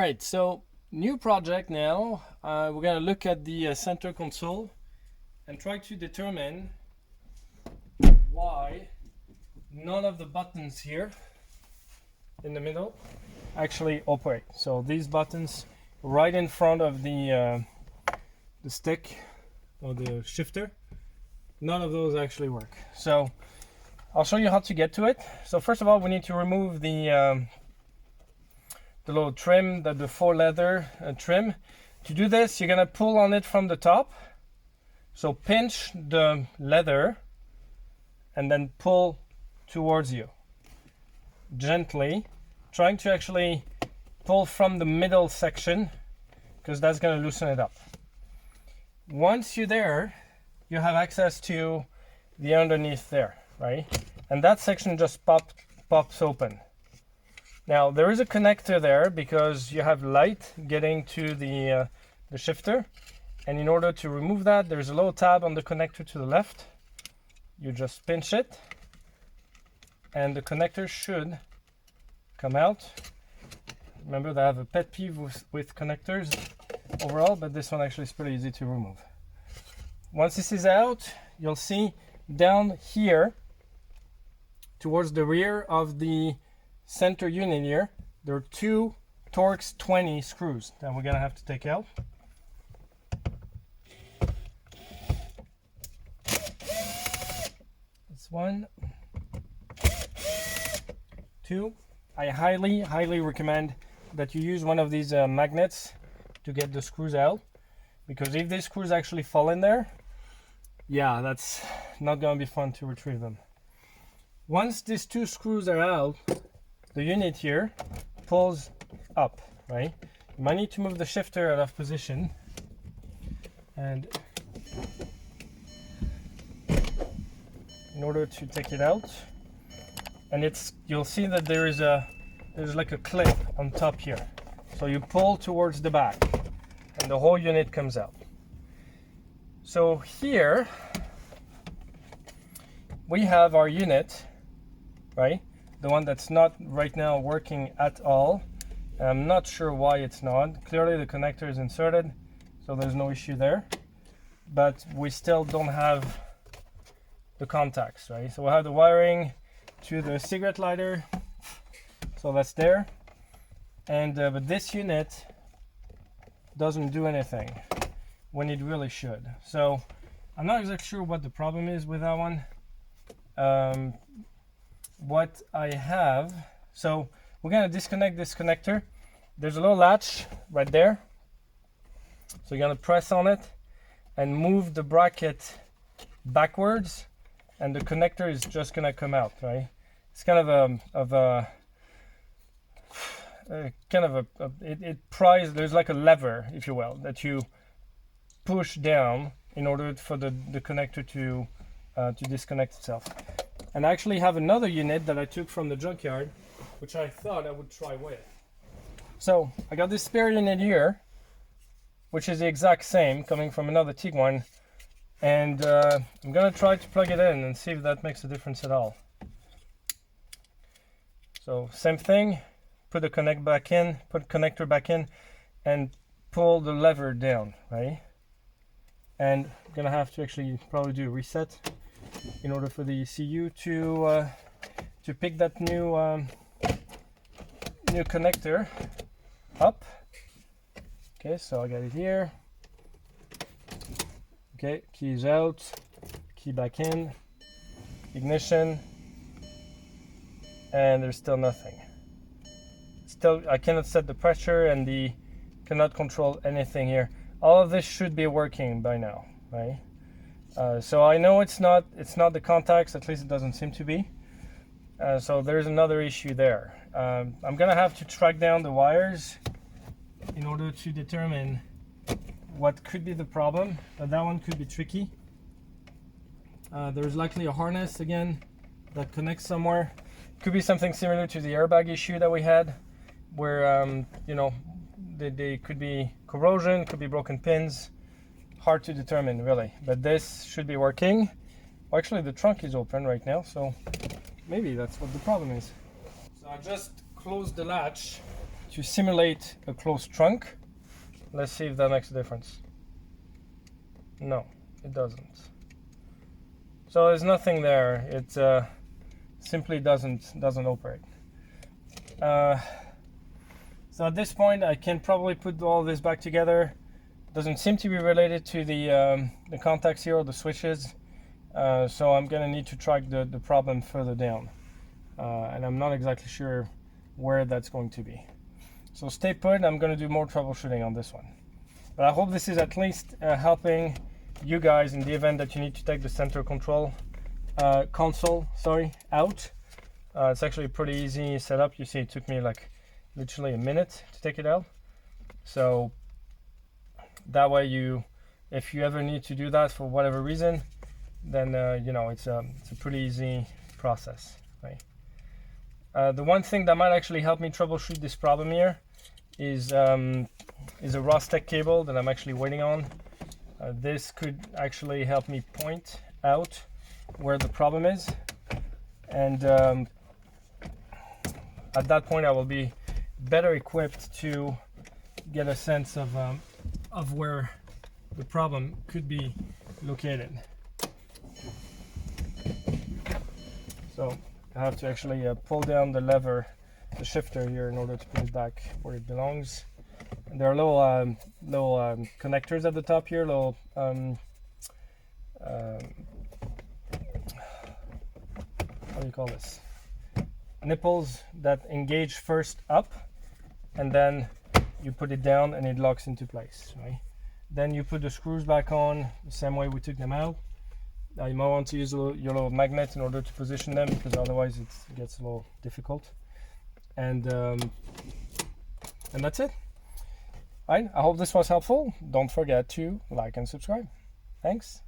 Alright, so new project now. We're going to look at the center console and try to determine why none of the buttons here in the middle actually operate. So these buttons right in front of the stick or the shifter, none of those actually work. So I'll show you how to get to it. So first of all, we need to remove the little trim, the faux leather trim. To do this, you're gonna pull on it from the top. So pinch the leather and then pull towards you. Gently, trying to actually pull from the middle section because that's gonna loosen it up. Once you're there, you have access to the underneath there, right? And that section just pops open. Now there is a connector there because you have light getting to the shifter, and in order to remove that, there's a little tab on the connector to the left. You just pinch it and the connector should come out. Remember that I have a pet peeve with connectors overall, but this one actually is pretty easy to remove. Once this is out, you'll see down here towards the rear of the center unit here, there are two Torx 20 screws that we're gonna have to take out. This one, two. I highly recommend that you use one of these magnets to get the screws out, because if these screws actually fall in there, yeah, that's not gonna be fun to retrieve them. Once these two screws are out, the unit here pulls up, right? You might need to move the shifter out of position, and in order to take it out, and you'll see that there's like a clip on top here. So you pull towards the back and the whole unit comes out. So here we have our unit, right? The one that's not right now working at all. I'm not sure why it's not. Clearly the connector is inserted, so there's no issue there. But we still don't have the contacts, right? So we'll have the wiring to the cigarette lighter. So that's there. And but this unit doesn't do anything when it really should. So I'm not exactly sure what the problem is with that one. What I have, so we're gonna disconnect this connector. There's a little latch right there, so you're gonna press on it and move the bracket backwards, and the connector is just gonna come out, right? It's kind of it pries. There's like a lever, if you will, that you push down in order for the connector to disconnect itself. And I actually have another unit that I took from the junkyard, which I thought I would try with. So I got this spare unit here, which is the exact same, coming from another Tiguan, and I'm gonna try to plug it in and see if that makes a difference at all. So same thing, put the connector back in, and pull the lever down, right? And I'm gonna have to actually probably do a reset in order for the ECU to pick that new connector up. Okay, so I got it here. Okay, keys out, key back in, ignition, and there's still nothing. Still, I cannot set the pressure and cannot control anything here. All of this should be working by now, right? So I know it's not the contacts, at least it doesn't seem to be. So there's another issue there. I'm gonna have to track down the wires in order to determine what could be the problem, but that one could be tricky. There's likely a harness again that connects somewhere. Could be something similar to the airbag issue that we had, where you know, they could be corrosion, could be broken pins. Hard to determine really, but this should be working. Well, actually the trunk is open right now, so maybe that's what the problem is. So I just closed the latch to simulate a closed trunk. Let's see if that makes a difference. No, it doesn't. So there's nothing there. It simply doesn't operate. So at this point, I can probably put all this back together. Doesn't seem to be related to the contacts here or the switches. So I'm gonna need to track the problem further down. And I'm not exactly sure where that's going to be. So stay put, I'm gonna do more troubleshooting on this one. But I hope this is at least helping you guys in the event that you need to take the center control console out. It's actually a pretty easy setup. You see it took me like literally a minute to take it out. So that way if you ever need to do that for whatever reason, then you know, it's a pretty easy process, right? The one thing that might actually help me troubleshoot this problem here is a Rostec cable that I'm actually waiting on. This could actually help me point out where the problem is, and at that point I will be better equipped to get a sense of where the problem could be located. So I have to actually pull down the lever, the shifter here, in order to put it back where it belongs. And there are little connectors at the top here, little how do you call this? Nipples that engage first up, and then you put it down and it locks into place, right? Then you put the screws back on the same way we took them out. Now you might want to use your little magnet in order to position them, because otherwise it gets a little difficult. And that's it. All right, I hope this was helpful. Don't forget to like and subscribe. Thanks.